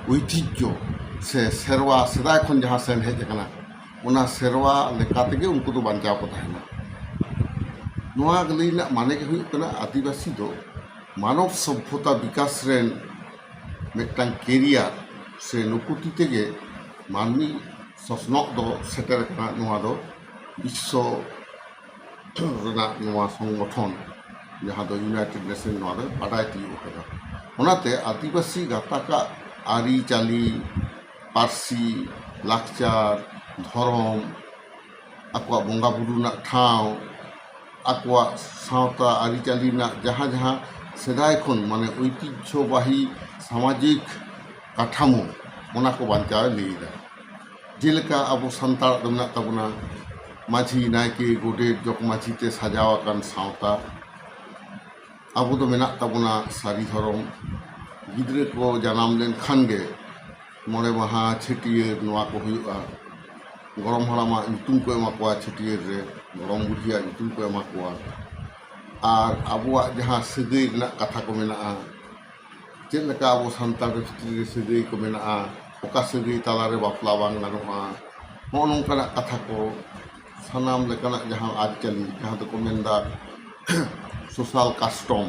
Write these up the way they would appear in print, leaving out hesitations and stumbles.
ঐতিহ্য से सेरवा सदाय खन जहाँ सेन हेज कना उना सेरवा लेका तेगे उनको तो बांचाव को तहना नोआ गलीना माने के हुई कना आदिवासी दो मानव सभ्यता विकास रेन मेटांग केरियर से नुकुति तेगे मानवी ससनक दो सेटर कना नोआ दो विश्व रना नोआ संगठन जहाँ दो यूनाइटेड नेशन नोआ दो बाडाय तियो कना ओनाते आदिवासी गाताका आरी चाली पार्सी लाकचार धर्म आकुआ बंगा बुरु ना ठाव आकुआ सावता आरी चाली ना जहाँ जहाँ सेदाय खन माने ऐतिह्यबाही सामाजिक काठामो ओना को बांचाव लेदा जेलेका आबो सान्ताड़ दो मेना ताबोना माझी नायके गोडेट जग माझीते साजाव आकान सावता आबो दो मेना ताबोना सारी धर्म गिद्रे को जानाम लेन खान गे मोड़े माहा छेटियर नोआ को हुआ गरम हरामा नुतुम को एमा कोआ छेटियर रे गरम बुढ़िया नुतुम को एमा कोआ आर आबुआ जहाँ सगई रना कथा को मेना चेद लेका आबो सान्ताड़ भितरी सगई को मेना ओका सगई तालारे बापला बांग नानोआ हो नोंकाना कथा को सानाम लेकाना जहाँ आरिचाली जहाँ तो को मेनदा सोशल कास्टम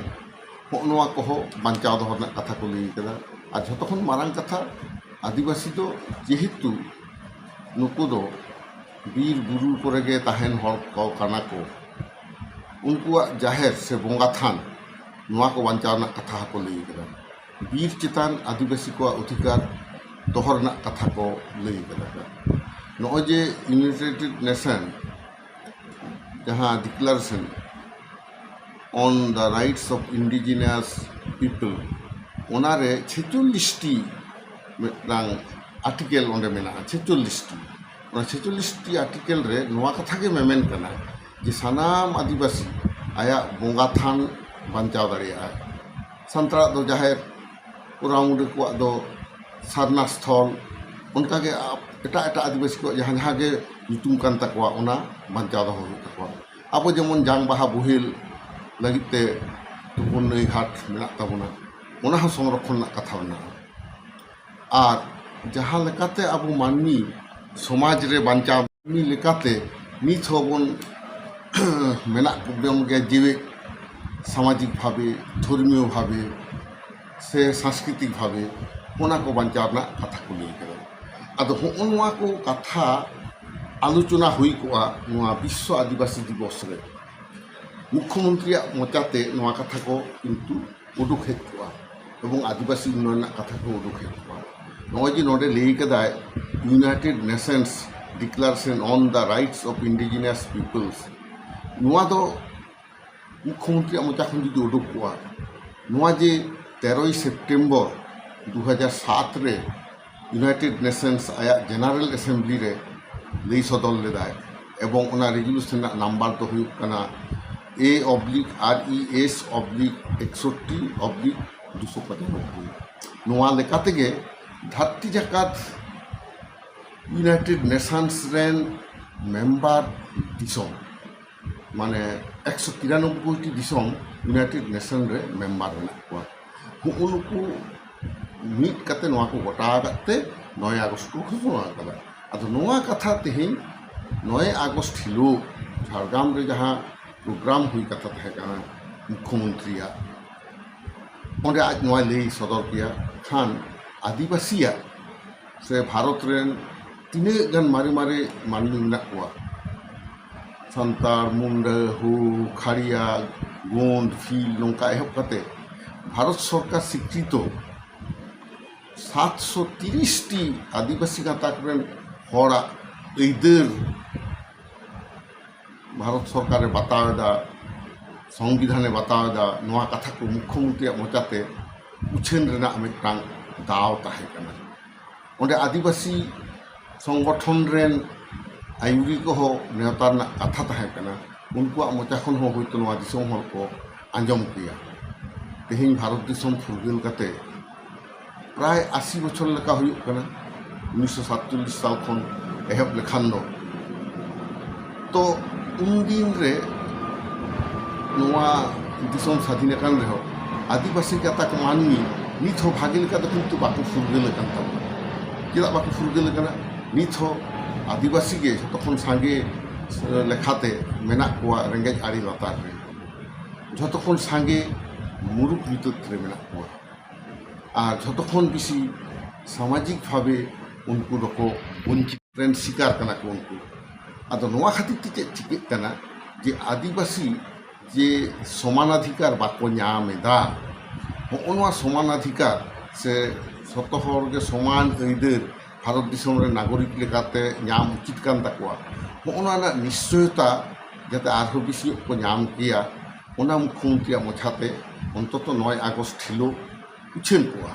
हो नोआ को हो बांचाव दो रना कथा को लई कदा आ झतो खन मारांग कथा आदिवासी दो जेहेतु नुकु दो बीर बुरु कोरेगे ताहेन हर को काना को उनकुआ जाहेर से बोंगा थान नोआ को बांचाव ना कथा को लई कदा बीर चितान आदिवासी को अधिकार दोहर ना कथा को लई कदा नोए जे यूनाइटेड नेशन जहाँ declaration on the rights of indigenous people ओनारे 46टी मिटांग आर्टिकल ओंडे मेना 46टी आर्टिकल रे नोआ कथा के मेमेन कना जे सानाम आदिवासी आया बोंगा थान बांचाव दाड़िया सान्ताड़ दो जाहेर उरामुंडे को दो सारना स्थल उनका के एटा एटा आदिवासी को जहाँ जहाँ के नुतुम कान ताकवा ओना बांचाव दो हुई ताकवा आबो जेमन जांग बाहा बुहिल लगिते तुपुन नई घाट मेना ताबोना ओना हो संरक्षण ना कथा मेना और जहाँ लेकाते आबो मानवी समाज रे बांचाव मानवी लेकाते नित होबन मेना बन गे जीवे सामाजिक भावे धर्मीय भावे से सांस्कृतिक भावे ओना को बांचाव ना कथा को लई करा आदो होनवा को कथा आलोचना हुई कोआ नोआ विश्व आदिवासी दिवस रे मुख्यमंत्री मोचाते नोआ कथा को किंतु उडुक हेज कोआ एवं आदिवासी उन्नयन कथा को उडुक हेज कोआ नोए जी नोडे लई कदाय United Nations declaration on the rights of indigenous peoples नोआ दो मुख्यमंत्री मोचा खन जुदी उडुक कोआ नोआ जे 13 सेप्टेम्बर 2007 रे यूनाइटेड नेशंस आया जनरल असेंबली रे लई सदल लेदाय एवं ओना रेजोल्यूशन नम्बर तो हुई कना A/RES/61/295 नोआ लेकाते गे धरती जाकात यूनाइटेड नेशंस रेन मेम्बर दिसम माने 193टी दिसम यूनाइटेड नेशन रे मेम्बर मेना कोआ हुनुकु मिट काते नोआ को गोटा काते 9 अगस्त को घोषणा कदा आदो नोआ कथा तेहिन 9 अगस्त हिलो झारग्राम रे जहाँ प्रोग्राम हुई कथा तहे काना मुख्यमंत्रिया ओंडे आज नोआ लई सदर किया खान आदिवासिया से भारत रेन तिने गन मारे मारे मानवी मेना कोआ सान्ताड़ मुंडा हु खाड़िया गोंड फिल नौका एहब काते भारत सरकार स्वीकृत 730टी आदिवासी गाताक रेन हड़ा ऐदर भारत सरकार बतावेदा संविधाने बतावेदा नोआ कथा को मुख्यमंत्री मोचाते उछेन रेना मिदटांग दाव ताहे कना ओंडे आदिवासी संगठन रेन आयुरी को हो नेता कथा ताहे कना उनको मोचा खन हो होइतो नोआ दिसम हर को आंजम किया तेहिं भारत दिसम फुरगेल काते प्राय 80 बछर लेका हुई कना 1947 साल खन एहब लेखान दो तो उन दिन रे नोआ दिसम स्वाधीन कान रहो आदिवासी गाताक मानवी ᱱᱤᱛ ᱦᱚᱸ ᱵᱷᱟᱜᱮ ᱞᱮᱠᱟ ᱫᱚ ᱠᱤᱱᱛᱩ ᱵᱟᱠᱚ ᱯᱷᱩᱨᱜᱟᱹᱞ ᱟᱠᱟᱱ ᱛᱟᱵᱚᱱᱟ᱾ ᱪᱮᱫᱟᱜ ᱵᱟᱠᱚ ᱯᱷᱩᱨᱜᱟᱹᱞ ᱟᱠᱟᱱᱟ? ᱱᱤᱛ ᱦᱚᱸ ᱟᱹᱫᱤᱵᱟᱹᱥᱤ ᱜᱮ ᱡᱷᱚᱛᱚ ᱠᱷᱚᱱ ᱥᱟᱸᱜᱮ ᱞᱮᱠᱷᱟᱛᱮ ᱢᱮᱱᱟᱜ ᱠᱚᱣᱟ ᱨᱮᱸᱜᱮᱡ ᱟᱹᱨᱤ ᱞᱟᱛᱟᱨ ᱨᱮ, ᱡᱷᱚᱛᱚ ᱠᱷᱚᱱ ᱥᱟᱸᱜᱮ ᱢᱩᱨᱩᱠ ᱧᱩᱛᱟᱹᱛ ᱨᱮ ᱢᱮᱱᱟᱜ ᱠᱚᱣᱟ, ᱟᱨ ᱡᱷᱚᱛᱚ ᱠᱷᱚᱱ ᱵᱮᱥᱤ ᱥᱟᱢᱟᱡᱤᱠ ᱵᱷᱟবে ᱩᱱᱠᱩ ᱫᱚᱠᱚ ᱵᱚᱧᱪᱤᱛ ᱨᱮᱱ শিকার ᱠᱟᱱᱟ ᱠᱚ ᱩᱱᱠু। ᱟᱫᱚ ᱱᱚᱣᱟ ᱠᱷᱟᱹᱛᱤᱨ ᱛᱮ ᱪᱮᱫ ᱪᱤᱠᱟᱹᱜ ᱠᱟᱱᱟ যে আদিবাসী যে সমানাধিকার বাকো ᱧᱟᱢ ᱮᱫᱟ, ᱦᱚᱜᱼᱚ ᱱᱚᱣᱟ সমানাধিকার ᱥᱮ ᱡᱷᱚᱛᱚ ᱦᱚᱲᱜᱮ ᱥᱚᱢᱟᱱ ᱟᱹᱭᱫᱟᱹᱨ ᱵᱷᱟᱨᱚᱛ ᱫᱤᱥᱚᱢ ᱨᱮ ᱱᱟᱜᱚᱨᱤᱠ ᱞᱮᱠᱟᱛᱮ ᱧᱟᱢ ᱩᱪᱤᱛ ᱠᱟᱱ ᱛᱟᱠᱚᱣᱟ, ᱦᱚᱜᱼᱚ ᱱᱚᱣᱟ ᱨᱮᱱᱟᱜ ᱱᱤশ্চয়তা যাতে আরও বেশি को ᱧᱟᱢ ᱠᱮᱭᱟ, ᱚᱱᱟ মুখ্যমন্ত্রীᱭᱟᱜ ᱢᱚᱪᱷᱟᱛᱮ অন্তত 9 আগস্ট ᱦᱤᱞᱳᱜ ᱩᱪᱷᱟᱹᱱ ᱠᱚᱜᱼᱟ।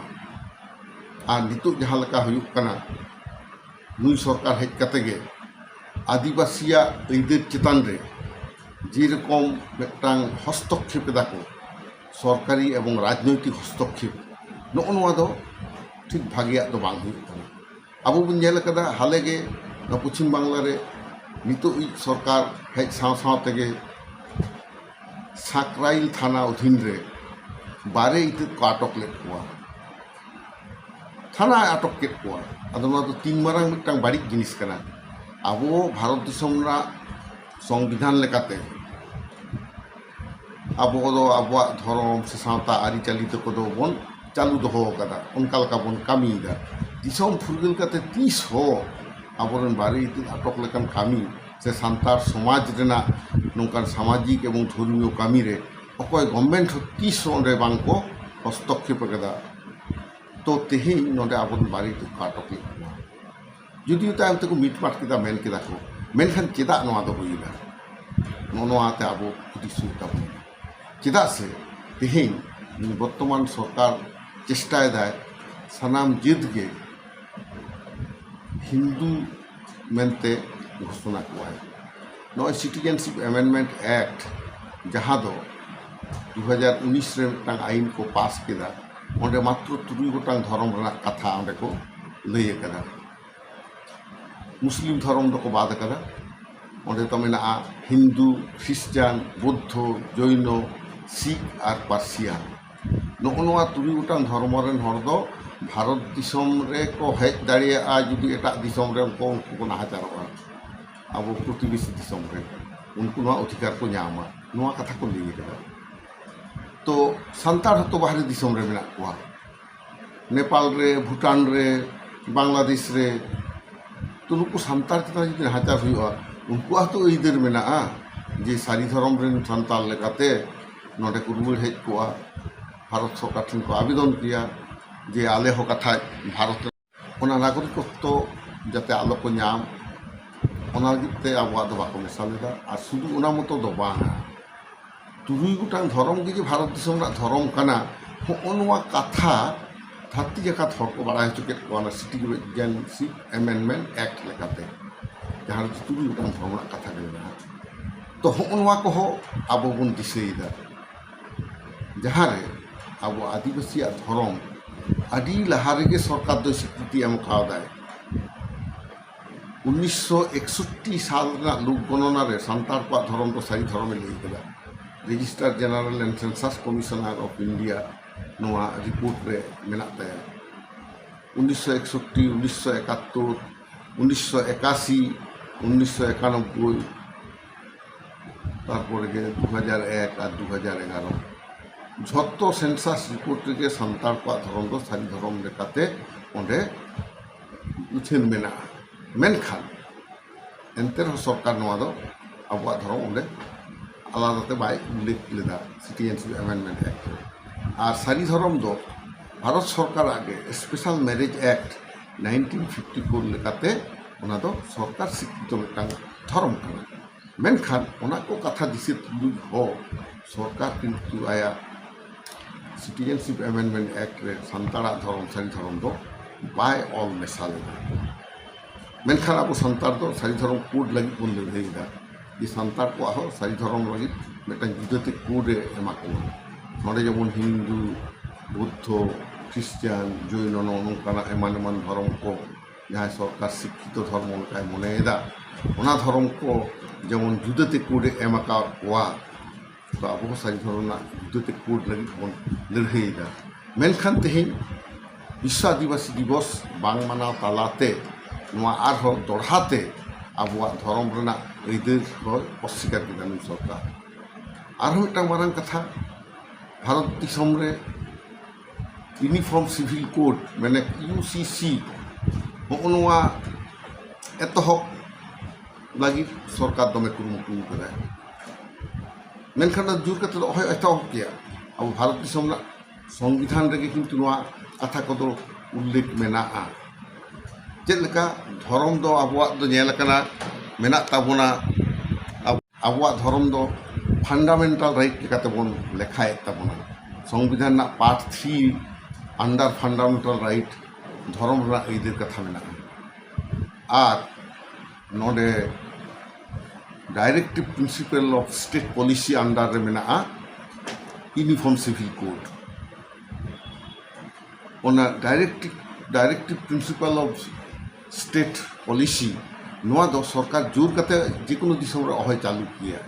আর নিতোগ ᱡᱟᱦᱟᱸ ᱞᱮᱠᱟ ᱦᱩᱭᱩᱜ ᱠᱟᱱᱟ, ᱱᱩᱭ ᱥᱚᱨᱠᱟর ᱦᱮᱡ ᱠᱟᱛᱮ ᱜᱮ আদিবাসীয়াᱜ ᱟᱹᱭᱫᱟᱹᱨ ᱪᱮᱛᱟন ᱨᱮ যেরকম মিদটাং হস্তক্ষেপ এদা কো সরকারি এবং রাজনৈতিক হস্তক্ষেপ, নগো নোয়া দো ঠিক ভাগিয়াগ দো বাং হুᱭᱩᱜ ᱠᱟᱱᱟ। আবো বন ᱧᱮᱞ ᱟᱠᱟᱫᱟ হালেগে পশ্চিম বাংলা রে নিতোগ সরকার হেᱡ সাও সাও তেগে সাকরাইল থানা অধীন রে বারে ইতᱟᱹᱫ ᱠᱚ আটক ᱞᱮᱫ ᱠᱚᱣᱟ, থানা আটক কেᱫ ᱠᱚᱣᱟ। ᱟᱫᱚ ᱱᱚᱣᱟ ᱫᱚ ᱛᱤᱱ ᱢᱟᱨᱟᱝ ᱢᱤᱫᱴᱟᱝ ᱵᱟᱹᱲᱤᱡ ᱡᱤᱱᱤᱥ ᱠᱟᱱᱟ। ᱟᱵᱚ ᱵᱷᱟᱨᱚᱛ ᱫᱤᱥᱚᱢ ᱨᱮᱱᱟᱜ সংবিধান লেকাতে আবো দো আবওয়াগ ধরম সে সাঁওতা আᱹᱨᱤᱪᱟᱹᱞᱤ ᱠᱚᱫᱚ ᱵᱚᱱ চালু দোᱦᱚ ᱟᱠᱟᱫᱟ, ᱚᱱᱠᱟ ᱞᱮᱠᱟ ᱵᱚᱱ ᱠᱟᱹᱢᱤᱭᱮᱫᱟ। ᱫᱤᱥᱚᱢ ᱯᱷᱩᱨᱜᱟᱹᱞ ᱠᱟᱛᱮ ᱛᱤᱥ ᱦᱚᱸ ᱟᱵᱚᱨᱮᱱ ᱵᱟᱨᱮ ᱤᱛᱟᱹᱫ ᱟᱴᱚᱠ ᱞᱮᱠᱟᱱ ᱠᱟᱹᱢᱤ ᱥᱮ ᱥᱟᱱᱛᱟᱲ ᱥᱚᱢᱟᱡᱽ ᱨᱮᱱᱟᱜ ᱱᱚᱝᱠᱟᱱ ᱥᱟᱢᱟᱡᱤᱠ এবং ধর্মীয় ᱠᱟᱹᱢᱤᱨᱮ ᱚᱠᱚᱭ ᱜᱚᱵᱷᱢᱮᱱᱴ ᱦᱚᱸ ᱛᱤᱥ ᱦᱚᱸ ᱚᱸᱰᱮ ᱵᱟᱝ ᱠᱚ হস্তক্ষেপ ᱟᱠᱟᱫᱟ। ᱛᱚ ᱛᱮᱦᱮᱧ ᱱᱚᱰᱮ ᱟᱵᱚᱨᱮᱱ ᱵᱟᱨᱮ ᱤᱛᱟᱹᱫ ᱠᱚ ᱟᱴᱚᱠ ᱞᱮᱫ ᱠᱚᱣᱟ, যদিও তাᱭᱚᱢ ᱛᱮᱠᱚ ᱢᱤᱴᱢᱟᱴ ᱠᱮᱫᱟ, ᱢᱮᱱ ᱠᱮᱫᱟ ᱠᱚ, ᱢᱮᱱᱠᱷᱟᱱ ᱪᱮᱫᱟᱜ ᱱᱚᱣᱟ ᱫᱚ ᱦᱩᱭᱮᱱᱟ? ᱱᱚᱣᱟᱛᱮ ᱟᱵᱚ ᱦᱩᱫᱤᱥ ᱦᱩᱭᱩᱜ ᱛᱟᱵᱚᱱᱟ। ᱪᱮᱫᱟᱜ ᱥᱮ ᱛᱮᱦᱮᱧ বর্তমান সরকার চেষ্টাᱭᱮᱫᱟᱭ সানাম ᱡᱟᱹᱛ ᱜᱮ হিন্দু মেনতে ঘোষণা করায়। নয় সিটিজেনশিপ অ্যামেন্ডমেন্ট অ্যাক্ট যাহা দো 2019 রে মিদটাং আইন को পাস কেদা, অᱸᱰᱮ মাত্র 3 গোটাং ধরম ᱨᱮᱱᱟᱜ ᱠᱟᱛᱷᱟ ᱚᱸᱰᱮ ᱠᱚ ᱞᱟᱹᱭ ᱟᱠᱟᱫᱟ। মুসলিম ধরম দᱚᱠᱚ বাদ ᱟᱠᱟᱫᱟ, ᱚᱸᱰᱮ ᱫᱚ ᱢᱮᱱᱟᱜᱼᱟ হিন্দু, খ্রিস্টান, বৌদ্ধ, জৈন, শিখ আর পার্সিয়ান। ᱱᱚᱜᱼᱚ ᱱᱚᱣᱟ 3 গোটাং ধর্ম ᱨᱮᱱ ᱦᱚᱲ ᱫᱚ ᱵᱷᱟᱨᱚᱛ ᱫᱤᱥᱚᱢ ᱨᱮᱠᱚ ᱦᱮᱡ ᱫᱟᱲᱮᱭᱟᱜᱼᱟ ᱡᱩᱫᱤ ᱮᱴᱟᱜ ᱫᱤᱥᱚᱢ ᱨᱮ ᱩᱱᱠᱩ ᱠᱚ ᱱᱟᱦᱟᱪᱟᱨᱚᱜᱼᱟ, ᱟᱵᱚ ᱯᱨᱚᱛᱤবেশী ᱫᱤᱥᱚᱢ ᱨᱮ ᱩᱱᱠᱩ ᱱᱚᱣᱟ ᱚᱫᱷᱤᱠᱟর ᱠᱚ ᱧᱟᱢᱟ, ᱱᱚᱣᱟ ᱠᱟᱛᱷᱟ ᱠᱚ ᱞᱟᱹᱭ ᱟᱠᱟᱫᱟ। তো সান্তাড় হতো বাহারে দিশম রে মেনাᱜ ᱠᱚᱣᱟ, নেপাল রে, ভুটান রে, বাংলাদেশ রে। তো নুকু সান্তাড় চেতান যদি নাহাচার ᱦᱩᱭᱩᱜᱼᱟ, ᱩᱱᱠᱩᱣᱟᱜ ᱦᱚᱸᱛᱚ ᱟᱹᱭᱫᱟᱹᱨ ᱢᱮᱱᱟᱜᱼᱟ ᱡᱮ ᱥᱟᱹᱨᱤ ᱫᱷᱚᱨᱚᱢ ᱨᱮᱱ ᱥᱟᱱᱛᱟᱲ ᱞᱮᱠᱟᱛᱮ ᱱᱚᱰᱮ ᱠᱚ ᱨᱩᱣᱟᱹᱲ ᱦᱮᱡ ᱠᱚᱜᱼᱟ, ভারত সরকার ᱴᱷᱮᱱ ᱠᱚ ᱟবেদন ᱠᱮᱭᱟ যে আলে ᱦᱚᱸ ᱠᱟᱛᱷᱟᱡ ভারত ᱚᱱᱟ নাগরিকত্ব যাতে আলো ᱠᱚ ᱧᱟᱢ, ᱚᱱᱟ ᱞᱟᱹᱜᱤᱫ তে ᱟᱵᱚᱣᱟᱜ ᱫᱚ ᱵᱟᱠᱚ ᱢᱮᱥᱟ ᱞᱮᱫᱟ। ᱟᱨ শুধু ᱚᱱᱟ ᱢᱚᱛᱚ ᱫᱚ ᱵᱟᱝᱟ, 3 গোটাং ধরম ᱜᱮ ᱡᱮ ᱵᱷᱟᱨᱚᱛ ᱫᱤᱥᱚᱢ ᱨᱮᱱᱟᱜ ᱫᱷᱚᱨᱚᱢ ᱠᱟᱱᱟ, ᱦᱚᱜᱼᱚ ᱱᱚᱣᱟ ᱠᱟᱛᱷᱟ ᱫᱷᱟᱹᱨᱛᱤ ᱡᱟᱠᱟᱛ ᱦᱚᱲ ᱠᱚ ᱵᱟᱲᱟᱭ ᱦᱚᱪᱚ ᱠᱮᱫ ᱠᱚᱣᱟ ᱚᱱᱟ সিটিজেনশিপ অ্যামেন্ডমেন্ট অ্যাক্ট লেᱠᱟᱛᱮ, ᱡᱟᱦᱟᱸ ᱨᱮ 3 গোটাং ধর্ম ᱨᱮᱱᱟᱜ ᱠᱟᱛᱷᱟ ᱜᱮ ᱢᱮᱱᱟᱜᱼᱟ। ᱛᱚ ᱦᱚᱜᱼᱚ ᱱᱚᱣᱟ ᱠᱚᱦᱚᱸ ᱟᱵᱚ ᱵᱚᱱ ᱫᱤᱥᱟᱹᱭᱮᱫᱟ, ᱡᱟᱦᱟᱸᱨᱮ ᱟᱵᱚ আদিবাসীয়াᱜ ধর্ম আদি লাহা রেগে সরকার ᱫᱚ স্বীকৃতি এম ᱠᱟᱣᱫᱟᱭ। 1961 সাল ᱨᱮᱱᱟᱜ ᱞᱳᱠ ᱜᱚণᱚᱱᱟ ᱨᱮ ᱥᱟᱱᱛᱟᱲ ᱠᱚᱣᱟᱜ ᱫᱷᱚᱨᱚᱢ ᱫᱚ ᱥᱟᱹᱨᱤ ᱫᱷᱚᱨᱚᱢᱮ ᱞᱟᱹᱭ ᱠᱮᱫᱟ। Registrar general and census commissioner of India নোয়া রিপোর্ট রে মেনাᱜ তায়া। 1961, 1971, 1981, 1991, তারপরে যে 2001 আর 2011 ঝᱚᱛᱚ সেন্সাস রিপোর্ট ᱨᱮᱜᱮ ᱥᱟᱱᱛᱟᱲ ᱠᱚᱣᱟᱜ ᱫᱷᱚᱨᱚᱢ ᱫᱚ ᱥᱟᱹᱨᱤ ᱫᱷᱚᱨᱚᱢ ᱞᱮᱠᱟᱛᱮ ᱚᱸᱰᱮ ᱩᱪᱷᱟᱹᱱ ᱢᱮᱱᱟᱜᱼᱟ। ᱢᱮᱱᱠᱷᱟᱱ ᱮᱱᱛᱮ ᱨᱮᱦᱚᱸ ᱥᱚᱨᱠᱟর ᱱᱚᱣᱟ ᱫᱚ ᱟᱵᱚᱣᱟᱜ ᱫᱷᱚᱨᱚᱢ ᱚᱸᱰᱮ আলাদাতে বাই উল্লেখ লেদা সিটিজেনশিপ অ্যামেন্ডমেন্ট অ্যাক্ট। আর সারি ধরম দো ভারত সরকার আগে স্পেশাল ম্যারেজ অ্যাক্ট 1954 লেকাতে ওনা দো সরকার স্বীকৃত মিদটাং ধরম কানা। মেনখান ওনা কো কথা দিশে তুলুj ᱦᱚᱸ সরকার কিন্তু আয়া সিটিজেনশিপ অ্যামেন্ডমেন্ট অ্যাক্ট রে সান্তাড়াᱜ ধরম সারি ধরম দো বাই অল মেশা লেদা। মেনখান আবো সান্তাড় দো সারি ধরম কোড লাগি বন লড়াᱹᱭᱮᱫᱟ যে সান্তাড় ᱠᱚᱣᱟᱜ ᱦᱚᱸ ᱥᱟᱹᱨᱤ ᱫᱷᱚᱨᱚᱢ ᱞᱟᱹᱜᱤᱫ ᱢᱤᱫᱴᱟᱝ ᱡᱩᱫᱟᱹᱛᱮ ᱠᱳᱰᱮ ᱮᱢᱟ ᱠᱚᱣᱟ। ᱱᱚᱰᱮ ᱡᱮᱢᱚᱱ হিন্দু, বৌদ্ধ, খ্রিস্টান, জৈন নঙ্কানাᱜ এমান এমান ধর্ম को जहाँ सरकार शिक्षित धर्म लेकाय मनेदा ओना धर्म को जेमन जुदाते कोड एम आकाद कोआ। तो आबो सारी धर्म जुदाते कोड लगी बन लड़ाईदा। ᱢᱮᱱᱠᱷᱟᱱ ᱛᱮᱦᱮᱧ ᱵᱤᱥᱥᱚ ᱟᱹᱫᱤᱵᱟᱹᱥᱤ ᱫᱤᱵᱚᱥ ᱵᱟᱝ ᱢᱟᱱᱟᱣ ᱛᱟᱞᱟᱛᱮ ᱱᱚᱣᱟ ᱟᱨᱦᱚᱸ ᱫᱚᱲᱦᱟᱛᱮ ᱟᱵᱚᱣᱟᱜ ᱫᱷᱚᱨᱚᱢ ᱨᱮᱱᱟᱜ ᱟᱹᱭᱫᱟᱹᱨ ᱦᱚᱸ ᱚᱥᱥবীᱠᱟর ᱠᱮᱫᱟ ᱱᱩᱭ ᱥᱚᱨᱠᱟর। ᱟᱨᱦᱚᱸ ᱢᱤᱫᱴᱟᱝ ᱢᱟᱨᱟᱝ ᱠᱟᱛᱷᱟ, ᱵᱷᱟᱨᱚᱛ ᱫᱤᱥᱚᱢ ᱨᱮ ᱤউᱱᱤᱯᱷᱚᱨᱢ ᱥᱤভিল কোড মানে ইউসিসি ᱦᱚᱜᱼᱚ ᱱᱚᱣᱟ ᱮᱛᱚᱦᱚᱵ ᱞᱟᱹᱜᱤᱫ ᱥᱚᱨᱠᱟর ᱫᱚᱢᱮ ᱠᱩᱨᱩᱢᱩᱴᱩ ᱠᱟᱫᱟᱭ। ᱢᱮᱱᱠᱷᱟᱱ ᱡᱳᱨ ᱠᱟᱛᱮ ᱫᱚ ᱚᱦᱚᱭ ᱮᱛᱚᱦᱚᱵ ᱠᱮᱭᱟ। ᱟᱵᱚ ᱵᱷᱟᱨᱚᱛ ᱫᱤᱥᱚᱢ ᱨᱮᱱᱟᱜ ᱥᱚᱝᱵᱤᱫᱷᱟᱱ ᱨᱮᱜᱮ ᱠᱤᱱᱛᱩ ᱱᱚᱣᱟ ᱠᱟᱛᱷᱟ ᱠᱚᱫᱚ ᱩল্ᱞᱮᱠᱷ ᱢᱮᱱᱟᱜᱼᱟ। ᱪᱮᱫ ᱞᱮᱠᱟ ᱫᱷᱚᱨᱚᱢ ᱫᱚ ᱟᱵᱚᱣᱟᱜ ᱫᱚ ᱧᱮᱞ ᱟᱠᱟᱱᱟ ᱢᱮᱱᱟᱜ ᱛᱟᱵᱚᱱᱟ, ᱟᱵᱚᱣᱟᱜ ধরম ᱫᱚ ফান্ডামেন্টাল রাইট লেখাতেবন লেখায়েদ তাবনা। সংবিধান রᱮᱱᱟᱜ পার্ট 3 আন্ডার ফান্ডামেন্টাল রাইট ধরম রᱮᱱᱟᱜ ᱟᱹᱭᱫᱟᱹᱨ ᱠᱟᱛᱷᱟ ᱢᱮᱱᱟᱜᱼᱟ। ᱟᱨ ᱱᱚᱰᱮ directive principle of state policy under রে মেনাᱜᱼᱟ ইউনিফর্ম সিভিল কোড। ᱚᱱᱟ directive principle of state policy ᱱᱚᱣᱟ ᱫᱚ ᱥᱚᱨᱠᱟর ᱡᱳᱨ ᱠᱟᱛᱮ ᱡᱮᱠᱳᱱᱳ ᱫᱤᱥᱚᱢ ᱨᱮ ᱚᱦᱚᱭ ᱪᱟᱹᱞᱩ ᱠᱮᱭᱟ।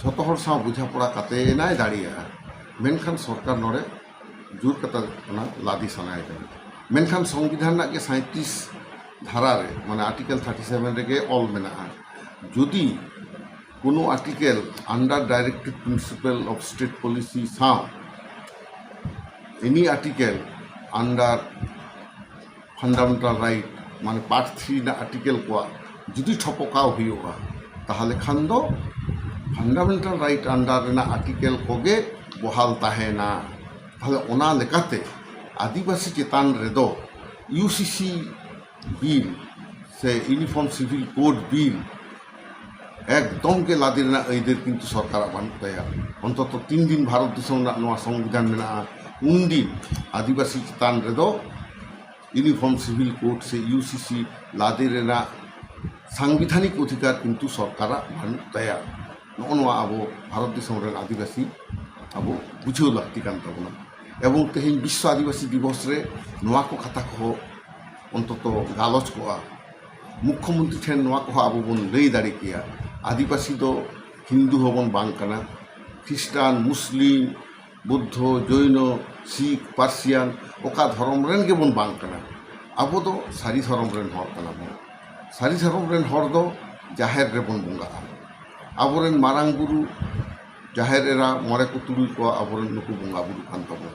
ᱡᱷᱚᱛᱚ ᱦᱚᱲ ᱥᱟᱶ ᱵᱩᱡᱷᱟᱹᱯᱚᱲᱟ ᱠᱟᱛᱮᱱᱟᱭ ᱫᱟᱲᱮᱭᱟᱜᱼᱟ। ᱢᱮᱱᱠᱷᱟᱱ ᱥᱚᱨᱠᱟর ᱱᱚᱰᱮ ᱡᱳᱨ ᱠᱟᱛᱮ ᱚᱱᱟ ᱞᱟᱫᱮ ᱥᱟᱱᱟᱭ ᱠᱟᱱᱟ। ᱢᱮᱱᱠᱷᱟᱱ সংবিধান ᱨᱮᱱᱟᱜ ᱜᱮ 37 ধারা রে মানে আর্টিকেল 37 রেগে অল মেনাᱜᱼᱟ। যদি কোনো article under directive principle of state policy Sao any article under fundamental right মানে পার্ট 3 ᱨᱮᱱᱟᱜ আর্টিকেল ᱠᱚ যদি ঠপকাও ᱦᱩᱭᱩᱜᱼᱟ তাহলে খান ᱫᱚ ফান্ডামেন্টাল রাইট আন্ডার ᱨᱮᱱᱟᱜ আর্টিকেল ᱠᱚᱜᱮ বহাল তাহেনা। তাহলে ওনা লেখাতে আদিবাসী চেতান রেদো ইউসিসি বিল সে ইউনিফর্ম সিভিল কোড বিল একদম গে লাদে ᱨᱮᱱᱟᱜ ᱟᱹᱭᱫᱟᱹᱨ কিন্তু সরকারাᱜ বানুᱜ ᱛᱟᱭᱟ। অন্তত 3 দিন ভারত দিশম ᱨᱮᱱᱟᱜ ᱱᱚᱣᱟ সংবিধান মেনাᱜᱼᱟ, 3 দিন আদিবাসী চেতান রেদো ইউনিফর্ম সিভিল কোড সে ইউসিসি লাদে ᱨᱮᱱᱟᱜ সাংবিধানিক অধিকার কিন্তু সরকারাᱜ বানুᱜ ᱛᱟᱭᱟ। ᱱᱚᱜᱼᱚ ᱱᱚᱣᱟ ᱟᱵᱚ ᱵᱷᱟᱨᱚᱛ ᱫᱤᱥᱚᱢ ᱨᱮᱱ আদিবাসী ᱟᱵᱚ বুঝাᱹᱣ ᱞᱟᱹᱠᱛᱤ ᱠᱟᱱ ᱛᱟᱵᱚᱱᱟ। এবং তেহেᱧ বিশ্ব আদিবাসী দিবস রে ᱱᱚᱣᱟ ᱠᱚ ᱠᱟᱛᱷᱟ ᱠᱚᱦᱚᱸ অন্তত গালᱚᱪ ᱠᱚᱜᱼᱟ। মুখ্যমন্ত্রী ᱴᱷᱮᱱ ᱱᱚᱣᱟ ᱠᱚᱦᱚᱸ ᱟᱵᱚ ᱵᱚᱱ ᱞᱟᱹᱭ ᱫᱟᱲᱮ ᱠᱮᱭᱟ। আদিবাসী ᱫᱚ হিন্দু হবন বাং কানা, খ্রিস্টান, মুসলিম, বৌদ্ধ, জৈন, শিখ, পার্সিয়ান ওকা ধরম রেন গেবন বাং কানা। আবো ᱫᱚ ᱥᱟᱹᱨᱤ ᱫᱷᱚᱨᱚᱢ ᱨᱮᱱ ᱦᱚᱲ ᱠᱟᱱᱟ ᱵᱚᱱ। ᱥᱟᱹᱨᱤ ᱫᱷᱚᱨᱚᱢ ᱨᱮᱱ ᱦᱚᱲ ᱫᱚ ᱡᱟᱦᱮᱨ ᱨᱮᱵᱚᱱ ᱵᱚᱸᱜᱟᱜᱼᱟ। ᱟᱵᱚᱨᱮᱱ ᱢᱟᱨᱟᱝ ᱵᱩᱨᱩ ᱡᱟᱦᱮᱨ ᱮᱨᱟ ᱢᱚᱬᱮ ᱠᱚ ᱛᱩᱨᱩᱭ ᱠᱚ ᱟᱵᱚᱨᱮᱱ ᱱᱩᱠᱩ ᱵᱚᱸᱜᱟ ᱵᱩᱨᱩ ᱠᱟᱱ ᱛᱟᱵᱚᱱᱟ।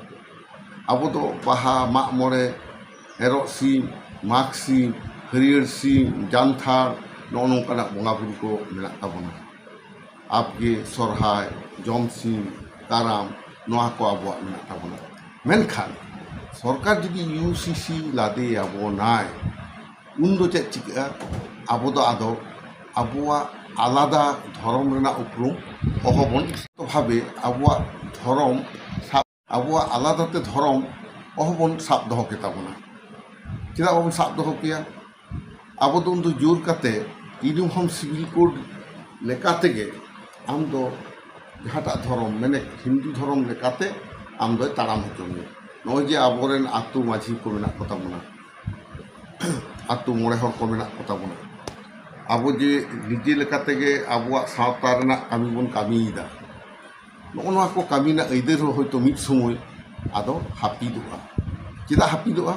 ᱟᱵᱚ ᱫᱚ ᱵᱟᱦᱟ, ᱢᱟᱜ ᱢᱚᱬᱮ, ᱮᱨᱚᱜ ᱥᱤᱢ, ᱢᱟᱜᱽ ᱥᱤᱢ, ᱦᱟᱹᱨᱭᱟᱹᱲ ᱥᱤᱢ, ᱡᱟᱱᱛᱷᱟᱲ ᱱᱚᱜᱼᱚ ᱱᱚᱝᱠᱟᱱᱟᱜ ᱵᱚᱸᱜᱟ ᱵᱩᱨᱩ ᱠᱚ ᱢᱮᱱᱟᱜ ᱛᱟᱵᱚᱱᱟ। ᱟᱵᱜᱮ, ᱥᱚᱨᱦᱟᱭ, ᱡᱚᱢᱥᱤᱢ, ᱠᱟᱨᱟᱢ ᱱᱚᱣᱟ ᱠᱚ ᱟᱵᱚᱣᱟᱜ ᱢᱮᱱᱟᱜ ᱛᱟᱵᱚᱱᱟ। ᱢᱮᱱᱠᱷᱟᱱ সরকার যদি ইউসিসি লাদে আবনায় উন ᱫᱚ ᱪᱮᱫ ᱪᱤᱠᱟᱹᱜᱼᱟ? ᱟᱵᱚ ᱫᱚ ᱟᱫᱚ ᱟᱵᱚᱣᱟᱜ আলাদা ধরম ᱨᱮᱱᱟᱜ ᱩᱯᱨᱩᱢ অহবন ভাবে আবহাওয়ার ধরম আবহাওয়া আলাদাতে ধরম অহবন সাব দহ কে তাবনা। চেদা বাবন সাব দহ কেয়া? আবো ᱫᱚ ᱩᱱ ᱫᱚ ᱡᱳᱨ ᱠᱟᱛᱮ ইউনিফর্ম সিভিল কোড লেখা থেকে আম ᱫᱚ ᱡᱟᱦᱟᱸᱴᱟᱜ ধরম মানে হিন্দু ধরম লেখাতে আম ᱫᱚᱭ তাড়াম ᱦᱚᱪᱚ ᱢᱮᱭᱟ। ᱱᱚᱜᱼᱚᱭ ᱡᱮ ᱟᱵᱚᱨᱮᱱ ᱟᱛᱳ ᱢᱟᱹᱡᱷᱤ ᱠᱚ ᱢᱮᱱᱟᱜ ᱠᱚ ᱛᱟᱵᱚᱱᱟ, ᱟᱛᱳ ᱢᱚᱬᱮ ᱦᱚᱲ ᱠᱚ ᱢᱮᱱᱟᱜ ᱠᱚ ᱛᱟᱵᱚᱱᱟ। ᱟᱵᱚ ᱡᱮ ᱱᱤᱡᱮ ᱞᱮᱠᱟ ᱛᱮᱜᱮ ᱟᱵᱚᱣᱟᱜ ᱥᱟᱶᱛᱟ ᱨᱮᱱᱟᱜ ᱠᱟᱹᱢᱤ ᱵᱚᱱ ᱠᱟᱹᱢᱤᱭᱮᱫᱟ, ᱱᱚᱜᱼᱚ ᱱᱚᱣᱟ ᱠᱚ ᱠᱟᱹᱢᱤ ᱨᱮᱱᱟᱜ ᱟᱹᱭᱫᱟᱹᱨ ᱦᱚᱸ ᱦᱚᱭᱛᱳ ᱢᱤᱫ ᱥᱚᱢᱚᱭ ᱟᱫᱚ ᱦᱟᱹᱯᱤᱫᱚᱜᱼᱟ। ᱪᱮᱫᱟᱜ ᱦᱟᱹᱯᱤᱫᱚᱜᱼᱟ?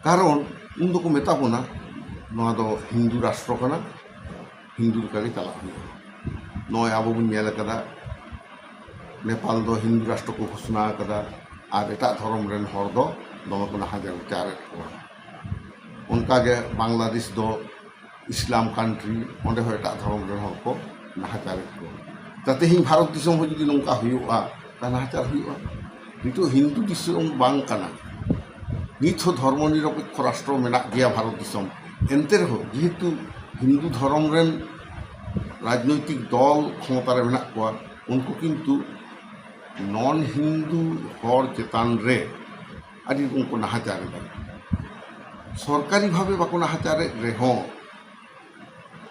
কারণ উন দোকো মেতা বোনা নয়া ᱫᱚ হিন্দু রাষ্ট্র কানা, হিন্দু লেᱠᱟᱜᱮ ᱪᱟᱞᱟᱜ ᱦᱩᱭᱩᱜᱼᱟ। নয় আবো বন ᱧᱮᱞ ᱟᱠᱟᱫᱟ নেপাল ᱫᱚ হিন্দু রাষ্ট্র ᱠᱚ ঘোষণᱟ ᱟᱠᱟᱫᱟ আর এটাᱜ ধরম রেন ᱦᱚᱲ ᱫᱚ ᱫᱚᱢᱮ ᱠᱚ ᱱᱟᱦᱟᱪᱟᱨᱮᱫ ᱠᱚᱣᱟ। ᱚᱱᱠᱟᱜᱮ বাংলাদেশ ᱫᱚ ইসলাম কান্ট্রি, ᱚᱸᱰᱮ ᱦᱚᱸ ᱮᱴᱟᱜ ᱫᱷᱚᱨᱚᱢ ᱨᱮᱱ ᱦᱚᱲ ᱠᱚ ᱱᱟᱦᱟᱪᱟᱨᱮᱫ ᱠᱚᱣᱟ। তা তেহেᱧ ভারত দিশম ᱦᱚᱸ ᱡᱩᱫᱤ ᱱᱚᱝᱠᱟ ᱦᱩᱭᱩᱜᱼᱟ তা নাহাচার ᱦᱩᱭᱩᱜᱼᱟ। ᱱᱤᱛᱚᱜ হিন্দু দিশম বাং কানা, ᱱᱤᱛ ᱦᱚᱸ ᱫᱷᱚᱨᱢᱚ ᱱᱤᱨᱚᱯᱮᱠᱠᱷᱚ ᱨᱟষ্ট্ᱨᱚ ᱢᱮᱱᱟᱜ ᱜᱮᱭᱟ ᱵᱷᱟরত দিশম। ᱮᱱᱛᱮ ᱨᱮᱦᱚᱸ ᱡᱮᱦᱮᱛᱩ হিন্দু ধরম রেন রাজনৈতিক দল ক্ষমতা রে মেনাᱜ ᱠᱚᱣᱟ, ᱩᱱᱠᱩ ᱠᱤᱱᱛᱩ নন হিন্দু হর চেতান রে আদি উনকো নাহাচারেদা। সরকারি ভাবে বাকো নাহাচারেদ রেহᱚᱸ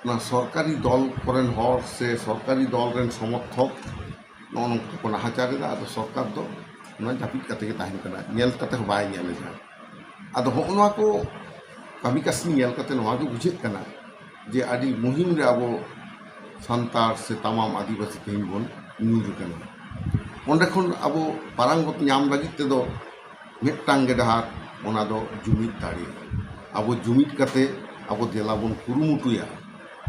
না সরকারি দল করেন হর সে সরকারি দল রেন সমর্থক ᱱᱚᱜᱼᱚ ᱱᱚᱝᱠᱟ ᱠᱚ ᱱᱟᱦᱟᱪᱟᱨᱮᱫᱟ। ᱟᱫᱚ ᱥᱚᱨᱠᱟর ᱫᱚ ᱚᱱᱟ ᱡᱟᱹᱯᱤᱫ ᱠᱟᱛᱮ ᱜᱮ ᱛᱟᱦᱮᱱ ᱠᱟᱱᱟ, ᱧᱮᱞ ᱠᱟᱛᱮ ᱦᱚᱸ ᱵᱟᱭ ᱧᱮᱞᱮᱫᱟ। ᱟᱫᱚ ᱦᱚᱸᱜᱼᱚ ᱱᱚᱣᱟ ᱠᱚ ᱠᱟᱹᱢᱤ ᱠᱟᱹᱥᱱᱤ ᱧᱮᱞ ᱠᱟᱛᱮ ᱱᱚᱣᱟ ᱜᱮ ᱵᱩᱡᱷᱟᱹᱜ ᱠᱟᱱᱟ ᱡᱮ ᱟᱹᱰᱤ ᱢᱩᱦᱤᱢ ᱨᱮ ᱟᱵᱚ ᱥᱟᱱᱛᱟᱲ ᱥᱮ ᱛᱟᱢᱟᱢ ᱟᱹᱫᱤᱵᱟᱹᱥᱤ ᱛᱮᱦᱮᱧ ᱵᱚᱱ ᱧᱩᱨ ᱟᱠᱟᱱᱟ। ᱚᱸᱰᱮ ᱠᱷᱚᱱ ᱟᱵᱚ ᱯᱟᱨᱟᱝᱜᱚᱛ ᱧᱟᱢ ᱞᱟᱹᱜᱤᱫ ᱛᱮᱫᱚ ᱢᱤᱫᱴᱟᱝ ᱜᱮ ᱰᱟᱦᱟᱨ, ᱚᱱᱟ ᱫᱚ ᱡᱩᱢᱤᱫ ᱫᱟᱲᱮ᱾ ᱟᱵᱚ ᱡᱩᱢᱤᱫ ᱠᱟᱛᱮ ᱟᱵᱚ ᱫᱮᱞᱟ ᱵᱚᱱ ᱠᱩᱨᱩᱢᱩᱴᱩᱭᱟ,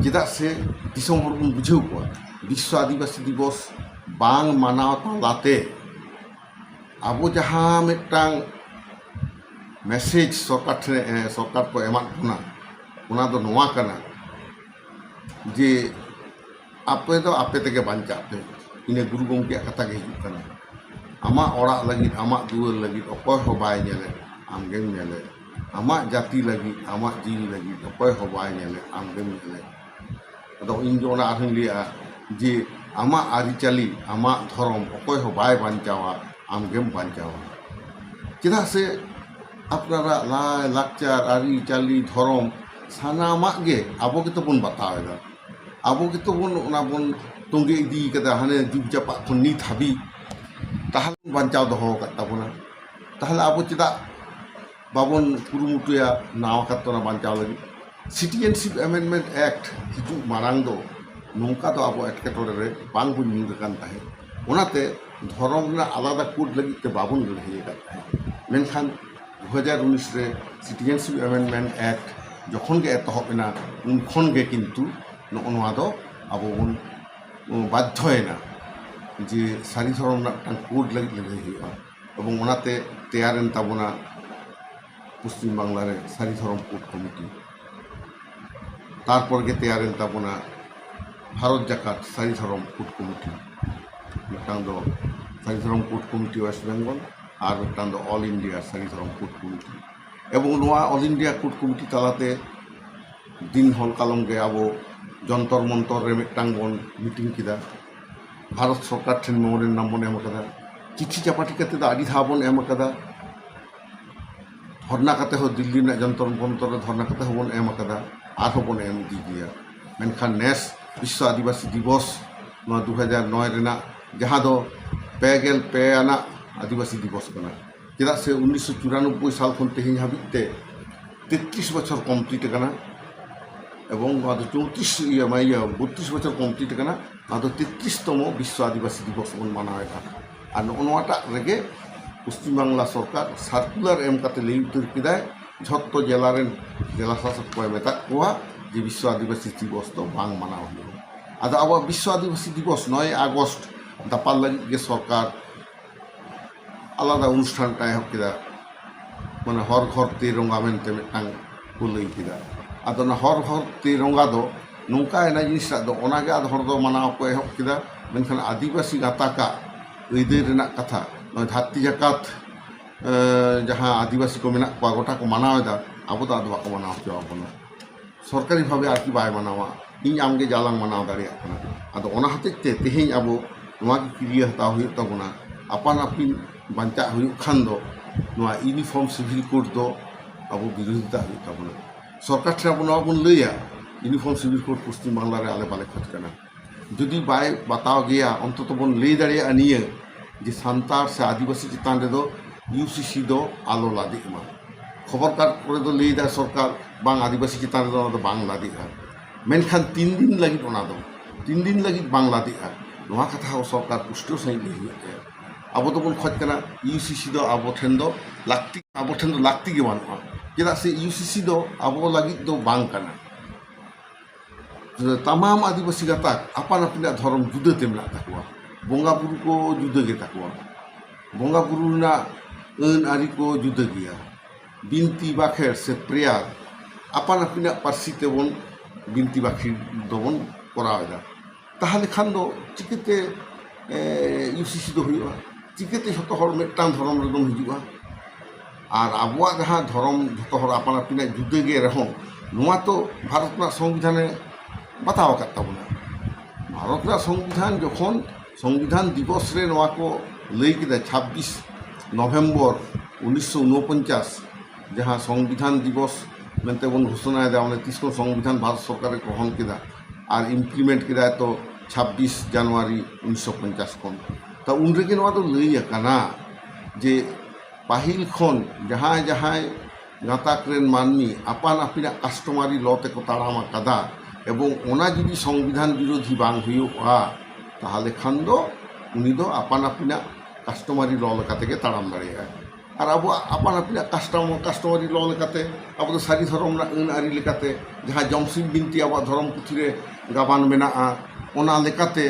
ᱪᱮᱫᱟᱜ ᱥᱮ ᱫᱤᱥᱚᱢ ᱦᱚᱲ ᱵᱚᱱ ᱵᱩᱡᱷᱟᱹᱣ ᱠᱚᱣᱟ ᱵᱤᱥᱥᱚ ᱟᱹᱫᱤᱵᱟᱹᱥᱤ ᱫᱤᱵᱚᱥ ᱵᱟᱝ ᱢᱟᱱᱟᱣ ᱛᱟᱞᱟᱛᱮ ᱟᱵᱚ ᱡᱟᱦᱟᱸ ᱢᱤᱫᱴᱟᱝ ᱢᱮᱥᱮᱡᱽ ᱥᱚᱨᱠᱟর ᱠᱚ ᱮᱢᱟᱫ ᱵᱚᱱᱟ, ᱚᱱᱟ ᱫᱚ ᱱᱚᱣᱟ ᱠᱟᱱᱟ ᱡᱮ ᱟᱯᱮ ᱫᱚ ᱟᱯᱮ ᱛᱮᱜᱮ ᱵᱟᱧᱪᱟᱜ ᱯᱮ᱾ ᱤᱱᱟᱹ ᱜᱩᱨᱩ ᱜᱚᱢᱠᱮᱭᱟᱜ ᱠᱟᱛᱷᱟ ᱜᱮ ᱦᱤᱡᱩᱜ ᱠᱟᱱᱟ, ᱟᱢᱟᱜ ᱚᱲᱟᱜ ᱞᱟᱹᱜᱤᱫ, ᱟᱢᱟᱜ ᱫᱩᱣᱟᱹᱨ ᱞᱟᱹᱜᱤᱫ ᱚᱠᱚᱭ ᱦᱚᱸ ᱵᱟᱭ ᱧᱮᱞᱮ, ᱟᱢᱜᱮᱢ ᱧᱮᱞᱮ᱾ ᱟᱢᱟᱜ ᱡᱟᱹᱛᱤ ᱞᱟᱹᱜᱤᱫ, ᱟᱢᱟᱜ ᱡᱤᱣᱤ ᱞᱟᱹᱜᱤᱫ ᱚᱠᱚᱭ ᱦᱚᱸ ᱵᱟᱭ ᱧᱮᱞᱮ, ᱟᱢᱜᱮᱢ ᱧᱮᱞᱮ᱾ ᱟᱫᱚ ᱤᱧ ᱫᱚ ᱚᱱᱟ ᱟᱨᱦᱚᱸᱧ ᱞᱟᱹᱭᱟ ᱡᱮ ᱟᱢᱟᱜ ᱟᱹᱨᱤᱪᱟᱹᱞᱤ, ᱟᱢᱟᱜ ᱫᱷᱚᱨᱚᱢ ᱚᱠᱚᱭ ᱦᱚᱸ ᱵᱟᱭ ᱵᱟᱧᱪᱟᱣᱟ, ᱟᱢᱜᱮᱢ ᱵᱟᱧᱪᱟᱣᱟ᱾ ᱪᱮᱫᱟᱜ ᱥᱮ ᱟᱯᱱᱟᱨᱟᱜ ᱞᱟᱭ ᱞᱟᱠᱪᱟর, ᱟᱹᱨᱤᱪᱟᱹᱞᱤ, ধর্ম ᱥᱟᱱᱟᱢᱟᱜ ᱜᱮ ᱟᱵᱚ ᱜᱮᱛᱚ ᱵᱚᱱ ᱵᱟᱛᱟᱣᱮᱫᱟ, ᱟᱵᱚ ᱜᱮᱛᱚ ᱵᱚᱱ ᱚᱱᱟ ᱵᱚᱱ ᱛᱚᱸᱜᱮ ᱤᱫᱤ ᱠᱟᱫᱟ ᱦᱟᱱᱮ ᱡᱩᱜᱽ ᱡᱟᱯᱟᱜ ᱠᱷᱚᱱ ᱱᱤᱛ ᱦᱟᱹᱵᱤᱡ, ᱛᱟᱦᱞᱮ ᱵᱟᱧᱪᱟᱣ ᱫᱚᱦᱚ ᱟᱠᱟᱫ ᱛᱟᱵᱚᱱᱟ᱾ তাহলে আবো চেদা বাবন কুরুমুটুয়া নাও কাতনা বাঞ্চাও লাগি সিটিজেনশিপ অ্যামেন্ডমেন্ট অ্যাক্ট হিজুগ মারাং দো নৌকা তো আবো এটকেটরে রে বাং বুñ ᱧᱩᱨ ᱟᱠᱟᱱ ᱛᱟᱦᱮᱸ ᱚᱱᱟᱛᱮ ᱫᱷᱚᱨᱚᱢ ᱨᱮᱱᱟᱜ ᱟᱞᱟᱫᱟ ᱠᱳᱰ ᱞᱟᱹᱜᱤᱫ ᱛᱮ ᱵᱟᱵᱚᱱ ᱞᱟᱹᱲᱦᱟᱹᱭ ᱟᱠᱟᱫ ᱛᱟᱦᱮᱸ᱾ ᱢᱮᱱᱠᱷᱟᱱ 2019 ᱨᱮ সিটিজেনশিপ অ্যামেন্ডমেন্ট অ্যাক্ট যখন গে এতহব এনা উন খন গে কিন্তু ᱱᱚᱜᱼᱚ ᱱᱚᱣᱟ ᱫᱚ ᱟᱵᱚ ᱵᱚᱱ ᱵᱟᱫᱽᱫᱷᱚᱭᱮᱱᱟ ᱡᱮ ᱥᱟᱹᱨᱤ ᱫᱷᱚᱨᱚᱢ ᱨᱮᱱᱟᱜ ᱢᱤᱫᱴᱟᱝ ᱠᱳᱰ ᱞᱟᱹᱜᱤᱫ ᱞᱟᱹᱲᱦᱟᱹᱭ ᱦᱩᱭᱩᱜᱼᱟ এবং ওনাতে তেয়ারেন তাবনা পশ্চিম বাংলার সারি ধরম কোড কমিটি, তারপর গে তেয়ারেন তাবনা ভারত জাকাত সারি ধরম কোড কমিটি, মিটাং দো সারি ধরম কোড কমিটি ওয়েস্ট বেঙ্গল আর মিটাং দো অল ইন্ডিয়া সারি ধরম কোড কমিটি। এবং নোয়া অল ইন্ডিয়া কোড কমিটি তালাতে দিন হল কালম গে আবো যন্তর মন্তর রে মিটাং বন মিটিং কিদা, ভারত সরকার ঠেন মেমোরেন্ডাম বন এম কাদা, চিঠি চাপাটি কাতে ᱫᱚ ᱟᱹᱰᱤ ᱫᱷᱟᱣ ᱵᱚᱱ ᱮᱢ ᱟᱠᱟᱫᱟ, ᱫᱷᱚᱨᱱᱟ ᱠᱟᱛᱮ ᱦᱚᱸ ᱫᱤল্ᱞᱤ ᱨᱮᱱᱟᱜ ᱡᱚᱱᱛᱚᱨ ᱢᱚᱱᱛᱚᱨ ᱨᱮ ᱫᱷᱚᱨᱱᱟ ᱠᱟᱛᱮ ᱦᱚᱸᱵᱚᱱ ᱮᱢ ᱟᱠᱟᱫᱟ, ᱟᱨᱦᱚᱸ ᱵᱚᱱ ᱮᱢ ᱤᱫᱤ ᱜᱮᱭᱟ। ᱢᱮᱱᱠᱷᱟᱱ ᱱᱮᱥ ᱵᱤᱥᱥᱚ ᱟᱹᱫᱤᱵᱟᱹᱥᱤ ᱫᱤᱵᱚᱥ ᱱᱚᱣᱟ 2009 ᱨᱮᱱᱟᱜ ᱡᱟᱦᱟᱸ ᱫᱚ 2ペ ᱟᱱᱟᱜ ᱟᱹᱫᱤᱵᱟᱹᱥᱤ ᱫᱤᱵᱚᱥ ᱠᱟᱱᱟ, ᱪᱮᱫᱟᱜ ᱥᱮ 1994 সাল ᱠᱷᱚᱱ ᱛᱮᱦᱮᱧ ᱦᱟᱹᱵᱤᱡ ᱛᱮ 33 বছর কমপ্লিট আকানা এবং নয়া দো 32 বছর কমপ্লিট আকানা, নয়া দো 33তম বিশ্ব আদিবাসী দিবস বন মানাওয়েদা। আর নয়াটা রেগে পশ্চিম বাংলা সরকার সার্কুলার এম কাতে ᱞᱟᱹᱭ ᱩᱛᱟᱹᱨ ᱠᱮᱫᱟᱭ ᱡᱷᱚᱛᱚ ᱡᱮᱞᱟ ᱨᱮᱱ ᱡᱮᱞᱟ ᱥᱟᱥᱚᱠ ᱠᱚᱭ ᱢᱮᱛᱟᱜ ᱠᱚᱣᱟ ᱡᱮ ᱵᱤᱥᱥᱚ ᱟᱹᱫᱤᱵᱟᱹᱥᱤ ᱫᱤᱵᱚᱥ ᱫᱚ ᱵᱟᱝ ᱢᱟᱱᱟᱣ ᱦᱩᱭᱩᱜᱼᱟ। ᱟᱫᱚ ᱟᱵᱚᱣᱟᱜ ᱵᱤᱥᱥᱚ ᱟᱹᱫᱤᱵᱟᱹᱥᱤ ᱫᱤᱵᱚᱥ 9 আগস্ট ᱫᱟᱯᱟᱞ ᱞᱟᱹᱜᱤᱫ ᱜᱮ ᱥᱚᱨᱠᱟর আলাদা অনুষ্ঠানটা এহᱚᱵ ᱠᱮᱫᱟ, মানে হর ঘর তেরঙ্গা মেনতে মিদটাং ᱠᱚ ᱞᱟᱹᱭ ᱠᱮᱫᱟ। ᱟᱫᱚ ᱚᱱᱟ ᱦᱚᱨ ᱦᱚᱨ ᱛᱮᱨঙ্গᱟ ᱫᱚ ᱱᱚᱝᱠᱟᱭᱮᱱᱟ ᱡᱤᱱᱤᱥᱴᱟᱜ ᱫᱚ ᱚᱱᱟᱜᱮ ᱟᱫᱚ ᱦᱚᱲ ᱫᱚ ᱢᱟᱱᱟᱣ ᱠᱚ ᱮᱦᱚᱵ ᱠᱮᱫᱟ। ᱢᱮᱱᱠᱷᱟᱱ ᱟᱹᱫᱤᱵᱟᱹᱥᱤ ᱜᱟᱛᱟᱠᱟᱜ ᱟᱹᱭᱫᱟᱹᱨ ᱨᱮᱱᱟᱜ ᱠᱟᱛᱷᱟ ᱫᱷᱟᱹᱨᱛᱤ ᱡᱟᱠᱟᱛ ᱡᱟᱦᱟᱸ ᱟᱹᱫᱤᱵᱟᱹᱥᱤ ᱠᱚ ᱢᱮᱱᱟᱜ ᱠᱚᱣᱟ ᱜᱚᱴᱟ ᱠᱚ ᱢᱟᱱᱟᱣᱮᱫᱟ, ᱟᱵᱚ ᱫᱚ ᱟᱫᱚ ᱵᱟᱠᱚ ᱢᱟᱱᱟᱣ ᱦᱚᱪᱚ ᱟᱵᱚᱱᱟ। ᱥᱚᱨᱠᱟরি ᱵᱷᱟবে ᱟᱨᱠᱤ ᱵᱟᱭ ᱢᱟᱱᱟᱣᱟ, ᱤᱧ ᱟᱢᱜᱮ ᱡᱟᱞᱟᱝ ᱢᱟᱱᱟᱣ ᱫᱟᱲᱮᱭᱟᱜ ᱠᱟᱱᱟ। ᱟᱫᱚ ᱚᱱᱟ ᱦᱚᱛᱮᱡ ᱛᱮ ᱛᱮᱦᱮᱧ ᱟᱵᱚ ᱱᱚᱣᱟ ᱜᱮ ᱠᱤᱨᱤᱭᱟᱹ ᱦᱟᱛᱟᱣ ᱦᱩᱭᱩᱜ ᱛᱟᱵᱚᱱᱟ। ᱟᱯᱟᱱ ᱟᱹᱯᱤᱱ ᱵᱟᱧᱪᱟᱜ ᱦᱩᱭᱩᱜ ᱠᱷᱟᱱ ᱫᱚ ᱱᱚᱣᱟ ᱤউনিফর্ম সিভিল কোড ᱫᱚ ᱟᱵᱚ ᱵᱤᱨᱳধিতা ᱦᱩᱭᱩᱜ ᱛᱟᱵᱚᱱᱟ। সরকার ᱴᱷᱮᱱ ᱟᱵᱚ ᱱᱚᱣᱟ ᱵᱚᱱ ᱞᱟᱹᱭᱟ ইউনিফর্ম সিভিল কোড পশ্চিম বাংলা রে আলে বালে খোঁজ ᱠᱟᱱᱟ। যদি বাই বাতাও গিয়া অন্তত বন ᱞᱟᱹᱭ ᱫᱟᱲᱮᱭᱟᱜᱼᱟ ᱱᱤᱭᱟᱹ যে সান্তাᱲ সে আদিবাসী চিতান রেদো ইউসিসি ᱫᱚ আলো লাদিᱜ ᱢᱟ। খবর কার্ড করে তো ᱞᱟᱹᱭ ᱫᱟ সরকার বাং আদিবাসী চিতান রেদো ᱚᱱᱟ ᱫᱚ ᱵᱟᱝ ᱞᱟᱫᱤᱜᱼᱟ। ᱢᱮᱱᱠᱷᱟᱱ 3 দিন ᱞᱟᱹᱜᱤᱫ ᱚᱱᱟ ᱫᱚ 3 দিন ᱞᱟᱹᱜᱤᱫ ᱵᱟᱝ ᱞᱟᱫᱤᱜᱼᱟ। ᱱᱚᱣᱟ ᱠᱟᱛᱷᱟ ᱦᱚᱸ সরকার পুষ্টিও ᱥᱟᱺᱦᱤᱡ ᱞᱟᱹᱭ ᱦᱩᱭᱩᱜ ᱛᱟᱭᱟ। ᱟᱵᱚ ᱫᱚᱵᱚᱱ ᱠᱷᱚᱡ ᱠᱟᱱᱟ ইউসিসি ᱫᱚ ᱟᱵᱚ ᱴᱷᱮᱱ ᱫᱚ ᱞᱟᱹᱠᱛᱤ ᱜᱮ ᱵᱟᱹᱱᱩᱜᱼᱟ। ᱪᱮᱫᱟᱜ ᱥᱮ ইউসিসি ᱫᱚ ᱟᱵᱚ ᱞᱟᱹᱜᱤᱫ ᱫᱚ ᱵᱟᱝ ᱠᱟᱱᱟ। तमाम आदिवासी गाताक आपान अपना धर्म जुदाते मेनाग ताकवा, बोंगा बुरु को जुदा गे ताकवा, बोंगा बुरु ना अन आरि को जुदा गया, बिनती बाखेर से प्रेयार आपान अपना पार्सी तेबन बिनती बाखी दोबन करावेदा। ताहले खान दो चिकेते ইউসিসি दो हुआ, चिकेते झोतो हर मिदटांग धर्म रेदम हिजुआ। আর আবুয়া যাহা ধর্ম যত হর আপান আপিনা যুদ্ধে গিয়ে রহম নোয়া তো ভারত না সংবিধানে বাতাও আকাদ তাবনা। ভারত না সংবিধান যখন সংবিধান দিবস রে নোয়া কো লই কেদা 26 নভেম্বর 1949 যাহা সংবিধান দিবস মেনতে বন ঘোষণা দেওয়া মানে 30 সংবিধান ভারত সরকারে গ্রহণ কেদা আর ইমপ্লিমেন্ট কেদা তো 26 জানুয়ারি 1950 খন। তা উন রেগে নোয়া তো লই আকানা যে पाहिल खन जहाँ जहाँ गाताक रेन मानमी आपान आपिना कास्टमारी लते को ताड़ाम आकादा एवं ओना जुदी संविधान विरोधी बांग हुयुआ ताहले खान दो उनी दो आपान आपिना কাস্টমারি ল লেᱠᱟᱛᱮᱜᱮ ᱛᱟᱲᱟᱢ ᱫᱟᱲᱮᱭᱟᱜᱼᱟ ᱟᱨ ᱟᱵᱚᱣᱟᱜ ᱟᱯᱟᱱ ᱟᱹᱯᱤᱱᱟᱜ ᱠᱟᱥᱴᱚᱢᱟরি ᱞ ᱞᱮᱠᱟᱛᱮ ᱟᱵᱚ ᱫᱚ ᱥᱟᱹᱨᱤ ᱫᱷᱚᱨᱚᱢ ᱨᱮᱱᱟᱜ ᱟᱹᱱ ᱟᱹᱨᱤ ᱞᱮᱠᱟᱛᱮ ᱡᱟᱦᱟᱸ ᱡᱚᱢᱥᱤᱢ ᱵᱤᱱᱛᱤ ᱟᱵᱚᱣᱟᱜ ᱫᱷᱚᱨᱚᱢ ᱯᱩᱛᱷᱤ ᱨᱮ ᱜᱟᱵᱟᱱ ᱢᱮᱱᱟᱜᱼᱟ ᱚᱱᱟ ᱞᱮᱠᱟᱛᱮ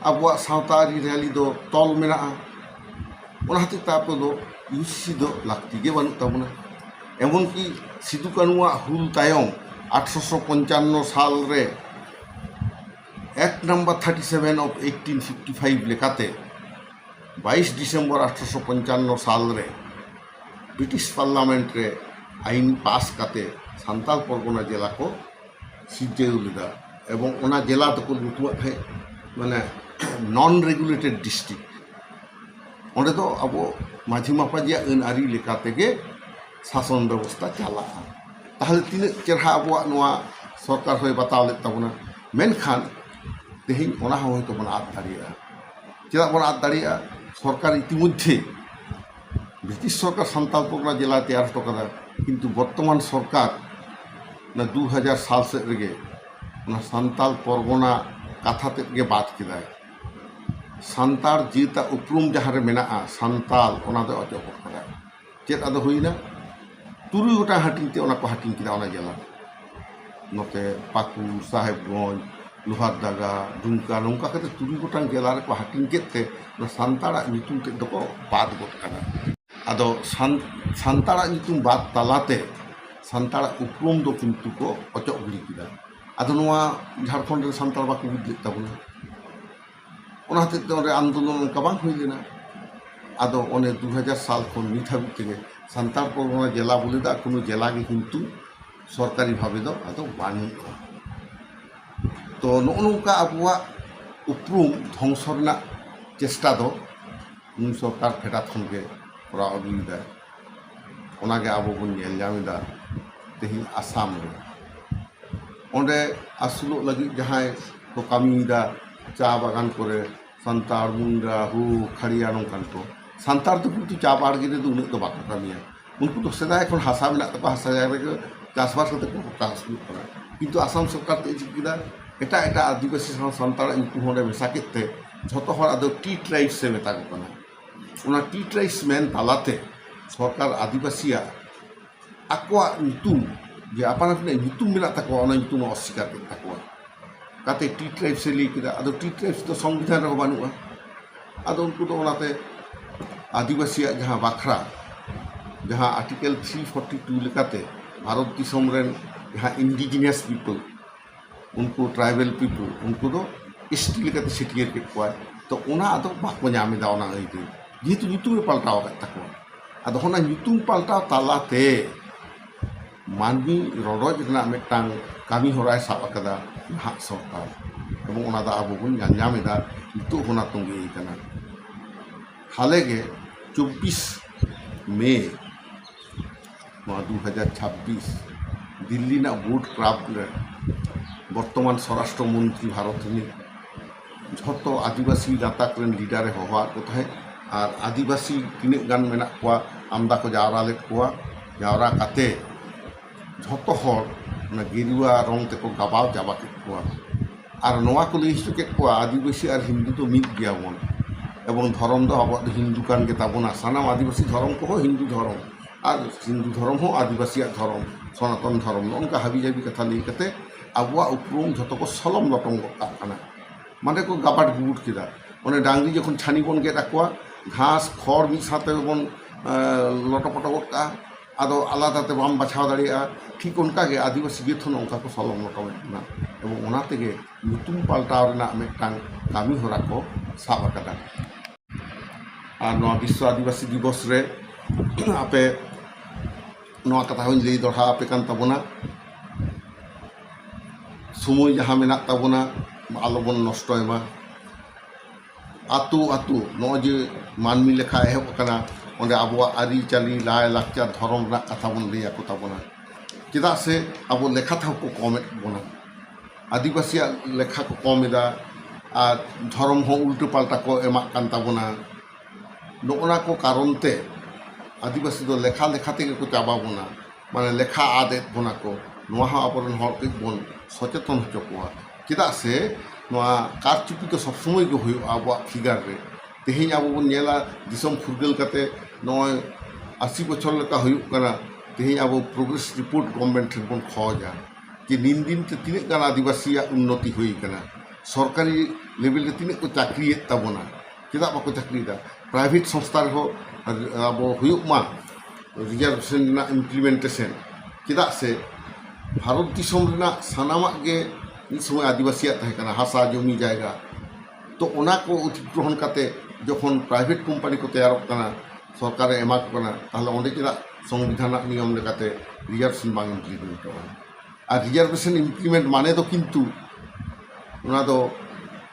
ᱟᱵᱚᱣᱟᱜ ᱥᱟᱶᱛᱟ ᱟᱹᱨᱤ ᱨᱮᱞᱤ ᱫᱚ ᱛᱚᱞ ᱢᱮᱱᱟᱜᱼᱟ ᱚᱱᱟ ᱦᱚᱛᱮᱡ ᱛᱮ ᱟᱵᱚ ᱫᱚ ᱤᱭᱩᱥᱤ ᱫᱚ ᱞᱟᱹᱠᱛᱤ ᱜᱮ ᱵᱟᱹᱱᱩᱜ ᱛᱟᱵᱚᱱᱟ এমনকি সিধু কানুয়াগ হুল তায়ং 1855 সাল রে অ্যাক্ট নাম্বার 37 অফ 1855 লেখাতে 22 ডিসেম্বর 1855 সাল রে ব্রিটিশ পার্লামেন্ট রে আইন পাস কাতে সান্তাল পরগনা জেলা কো সিজেউ লেদা এবং ওনা জেলা তো ᱧᱩᱛᱩᱢᱟᱜ ᱛᱟᱦᱮᱸ মানে নন রেগুলেটেড ডিস্ট্রিক্ট অᱸᱰᱮ ᱫᱚ ᱟᱵᱚ ᱢᱟᱹᱡᱷᱤ ᱢᱟᱯᱟᱡᱤᱭᱟᱜ ᱟᱹᱱ ᱟᱹᱨᱤ ᱞᱮᱠᱟ ᱛᱮᱜᱮ শাসন ব্যবস্থা চালাᱜᱼᱟ তাহলে তিনাᱹᱜ চেরহা আবᱚᱣᱟᱜ ᱱᱚᱣᱟ সরকার হয়ে বাতাও লেᱫ তাᱵᱚᱱᱟ ᱢᱮᱱᱠᱷᱟᱱ তেহেᱧ ᱚᱱᱟ ᱦᱚᱸ ᱦᱚᱭᱛᱳ ᱵᱚᱱ ᱟᱫ ᱫᱟᱲᱮᱭᱟᱜᱼᱟ ᱪᱮᱫᱟᱜ ᱵᱚᱱ ᱟᱫ ᱫᱟᱲᱮᱭᱟᱜᱼᱟ সরকার ইতিমধ্যে ব্রিটিশ সরকার সান্তাল পরগনা জেলা তেয়ার হᱴᱚ ᱠᱟᱫᱟ কিন্তু বর্তমান সরকার না 2000 সাল সেᱫ ᱨᱮᱜᱮ ᱚᱱᱟ সান্তাল পরগনা ᱠᱟᱛᱷᱟ ᱛᱮᱫ ᱜᱮ ᱵᱟᱫ ᱠᱮᱫᱟᱭ ᱥᱟᱱᱛᱟᱲ ᱡᱟᱹᱛᱟᱜ ᱩᱯᱨᱩᱢ ᱡᱟᱦᱟᱸ ᱨᱮ ᱢᱮᱱᱟᱜᱼᱟ ᱥᱟᱱᱛᱟᱞ ᱚᱱᱟ ᱫᱚ ᱚᱪᱚᱜ ᱜᱚᱫ ᱠᱟᱫᱟᱭ ᱪᱮᱫ ᱟᱫᱚ ᱦᱩᱭᱱᱟ 3 গোটা হাটিং তে ওনা কো হাটিং কিদা ওনা জেলা নতে পাকুড় সাহেবগঞ্জ লোহারদাগা দুমকা নৌকা কাতে 3 গোটাং জেলা রে কো হাটিং কেতে না সান্তাড়া নিতুম তে দকো বাদ গত কানা আদো সান্তাড়া নিতুম বাদ তালাতে সান্তাড়া উপরুম দো কিন্তু কো অচক গিরি কিদা আদো নোয়া ঝাড়খণ্ড রে সান্তাড় বাকো বুঝলে তাবনা ওনা হাতে তে আন্দোলন অনকা বাং হই লেনা আদো অনে 2000 সাল খন নিত হাবিব থেকে সান্তাল পরগনা জেলা বলে দা কোনো জেলাকে কিন্তু সরকারিভাবে দো আদো বানুগᱼᱟ তো নৌকা আবুয়া উপরুম ধ্বংস রেনাᱜ চেষ্টা দো ᱩᱱ সরকার ফেডাত খনগে করা আগুইদা ওনাগে আবো বন ᱧᱮᱞ ᱧᱟᱢᱮᱫᱟ তেহেᱧ আসাম রে অঁᱰᱮ আসুলᱚᱜ ᱞᱟᱹᱜᱤᱫ ᱡᱟᱦᱟᱸᱭ ᱠᱚ ᱠᱟᱹᱢᱤᱭᱮᱫᱟ চা বাগান করে সান্তাড় মুন্ডা হু খাড়িয়া নৌকান ᱠᱚ সান্তাড় ᱫᱚ কিন্তু চা বাড়ᱜᱮ ᱨᱮᱫᱚ ᱩᱱᱟᱹᱜ ᱫᱚ ᱵᱟᱠᱚ ᱠᱟᱹᱢᱤᱭᱟ ᱩᱱᱠᱩ ᱫᱚ ᱥᱮᱫᱟᱭ ᱠᱷᱚᱱ ᱦᱟᱥᱟ ᱢᱮᱱᱟᱜ ᱛᱟᱠᱚᱣᱟ ᱦᱟᱥᱟ ᱡᱟᱭᱜᱟ ᱨᱮᱜᱮ ᱪᱟᱥᱵᱟᱥ ᱠᱟᱛᱮ ᱠᱚ ᱪᱟᱥ ᱦᱩᱭᱩᱜ ᱠᱟᱱᱟ কিন্তু আসাম সরকার ᱪᱮᱫ ᱪᱤᱠᱟᱹ ᱠᱮᱫᱟ ᱮᱴᱟᱜ ᱟᱹᱫᱤᱵᱟᱹᱥᱤ ᱥᱟᱶ ᱥᱟᱱᱛᱟᱲᱟᱜ ᱧᱩᱛᱩᱢ ᱦᱚᱸ ᱢᱮᱥᱟ ᱠᱮᱫ ᱛᱮ ᱡᱷᱚᱛᱚ ᱦᱚᱲ ᱟᱫᱚ ᱴᱤ ᱴᱨᱟᱭᱵᱥ ᱮ ᱢᱮᱛᱟ ᱠᱚ ᱠᱟᱱᱟ ᱚᱱᱟ ᱴᱤ ᱴᱨᱟᱭᱵᱥ ᱢᱮᱱ ᱛᱟᱞᱟᱛᱮ সরকার আদিবাসীয়াᱜ ᱟᱠᱚᱣᱟᱜ ᱧᱩᱛᱩᱢ যে আপান আপিনাᱜ ᱧᱩᱛᱩᱢ ᱢᱮᱱᱟᱜ ᱛᱟᱠᱚᱣᱟ ᱚᱱᱟ ᱧᱩᱛᱩᱢ অস্বীকার ᱠᱮᱫ ᱛᱟᱠᱚᱣᱟ কাতে টি ট্রাইবস এ ᱞᱟᱹᱭ ᱠᱮᱫᱟ ᱟᱫᱚ টি ট্রাইবস ᱫᱚ সংবিধান ᱨᱮᱦᱚᱸ ᱵᱟᱹᱱᱩᱜᱼᱟ ᱟᱫᱚ ᱩᱱᱠᱩ ᱫᱚ ᱚᱱᱟᱛᱮ আদিবাসীয়াᱜ ᱡᱟᱦᱟᱸ ᱵᱟᱠᱷᱨᱟ ᱡᱟᱦᱟᱸ আর্টিকেল 342 লেখাতে ভারত দিশম রেন ᱡᱟᱦᱟᱸ ইন্ডিজিনিয়াস পিপল उनको ट्राइबल पीपल उनको दो एसटी लेकाते सेटियर के कोय तो ओना आदो बाको ᱧᱟᱢᱮᱫᱟ ओना अइदे जेहेतु ᱧᱩᱛᱩᱢ पाल्टाव ᱠᱟᱜ ᱛᱟᱠᱚᱣᱟ आदो होना ᱧᱩᱛᱩᱢ पाल्टाव तालाते मानवी रडज रना मिटांग कामी होराय साब आकादा नाहक सरकार एवं ओना दा आबो बन ᱧᱟᱢᱮᱫᱟ नितो होना तंगे कना हालेगे 24 मई 2026 दिल्ली ना बोर्ड क्राफ्ट रे বর্তমান স্বরাষ্ট্রমন্ত্রী ভারতনী ঝত আদিবাসী গাতাক রেন লিডারে হওয়ার কোথায় আর আদিবাসী তিনাᱹᱜ গান মেনাᱜ কোয়া আমদা को जावरा लेद कोवा जावरा काते ঝত হড় না গেরুয়া রং তেকো গাবাও চাবা কেদ কোয়া আর নোয়া को लई हᱚᱪᱚ केद कोवा आदिवासी और हिंदू तो मिद गियाबन এবং ধরম দো আবো হিন্দু কান গে তাবনা সানাম আদিবাসী ধরম को हिंदू धरम और हिंदू धरम हो आदिवासी धरम सनातन धरम नोनका हाबी जाबी कथा लई कते আবুয়া উপরুম যত को सलम लटंग काना माने को गाबाट गुबुट केदा ओने डांगरी जखन छानी बन गेद आकोआ घास खड़ मिद साथे बन लटपट का आदो आलादाते बाम बाछाव दाड़िया ठीक उनका गे आदिवासी जेथन उनका को सलम लटंगना एवं ओना तेगे ᱧᱩᱛᱩᱢ पाल्टाव रेना मिदटांग कामी होरा को साब आकादा और नोआ विश्व आदिवासी दिवस रे आपे नोआ कथा होइन लई दोहरा आपे कान ताबोना समय जहाँ मेना ताबोना आलोबन नष्टयमा आतु आतु नजे मानमी लेखा एहब कना ओंडे आबोआ आरी चाली लाय लाकचार धरम रना कथा बन लैया को ताबोना चेदा से आबो लेखा था को कमेद बोना आदिवासी लेखा को कमेदा और धरम हो उल्टो पाल्टा को एमा कान ताबोना नोना को कारण ते आदिवासी दो लेखा लेखा तेगे को चाबा बोना माने लेखा आदेत बोना को नोआ आबरन हर के बन सचेतन हचो कोआ चेदा से नोआ कारचुपी तो सब समय के हुई आबो फिगार रे तेहें अब बन नेला दिसम फुरगल कते नय 80 बछर लेका हुयुक कना तेहें अब प्रोग्रेस रिपोर्ट गवर्नमेंट ठेन बन खोजा कि दिन दिन ते तीन गान आदिवासी उन्नति हुई कना सरकारी लेवल तीन को चाकरी तबना चेदा बाको चाकरीदा प्राइवेट संस्था रहो अब हुयुक मा रिजर्वेशन इम्प्लीमेंटेशन चेदा से भारत दिसम रेना सानामाग गे मिद समय आदिवासी हासा जमी जायगा तो उना को अधिग्रहण करते जखन प्राइवेट कोम्पानी को तैयार सरकार एमा को ताहले ओंडे चेदा संविधान नियम लेकाते रिजर्वेशन बांग इम्प्लीमेंट और रिजर्वेशन इम्प्लीमेंट माने तो किन्तु उना दो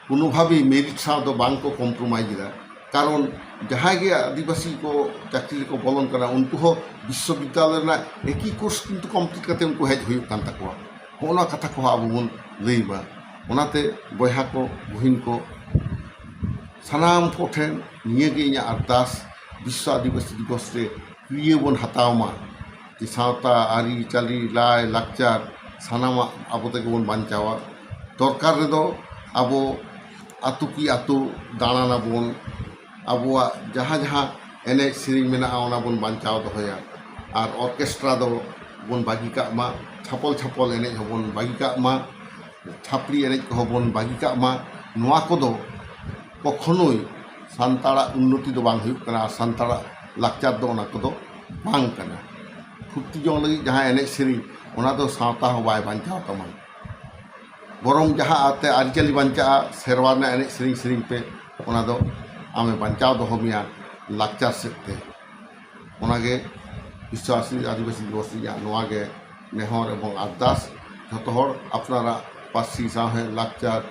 कोनो भावे मेरिट साव दो बांग को कम्प्रोमाइज कारण जहाँ गे आदिवासी को चाकरी को बोलन कना उनको हो विश्वविद्यालय ना एक ही कोर्स किन्तु कमप्लीट करते उनको हेज हुयुक कान ताकोआ होना कथा को अब बन लैबा ओनाते बयहा को बहिन को सानाम को ठेन नियगे इᱧᱟᱜ अरदास विश्व आदिवासी दिवस रे क्रिय बन हतावमा कि सावता आरी चाली लाय लाकचार सानामा अब तेगे बन बांचावा दरकार रेदो अब आतु की आतु दाणाना बन आबुआ जहाँ जहाँ एने सेरिंग मेना ओना बन बांचाव दोहया और ऑर्केस्ट्रा दो बन बागी कामा छापल छापल एने बन बागी कामा छापड़ी एने को बन बागी कामा नोआ कोदो कखनोई सान्ताड़ा उन्नति दो बांग हुयुक कना सान्ताड़ा लाकचार दो ओना कोदो बांग कना फुर्ती जोंग लगी जहाँ एने सेरिंग ओना दो सावता हो बाय बांचाव तमा बरम जहाँ आते आरिचाली बांचा सेरवा ना एने सेरिंग सेरिंग पे ओना दो आमे बांचाव दो मिया लाकचार सेते ओनागे विश्व आदिवासी दिवस नोआगे नेहर एवं अरदास जतो हर अपनारा पासी साहे लाकचार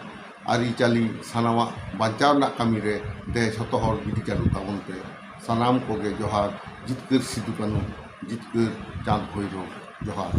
आरिचाली सानामा बांचाव ना कामी रे दे जतो हर गिदी चालू ताबन पे सानाम कोगे जोहार जितकर सिदु कानू जितकर चांद भैरव जोहार।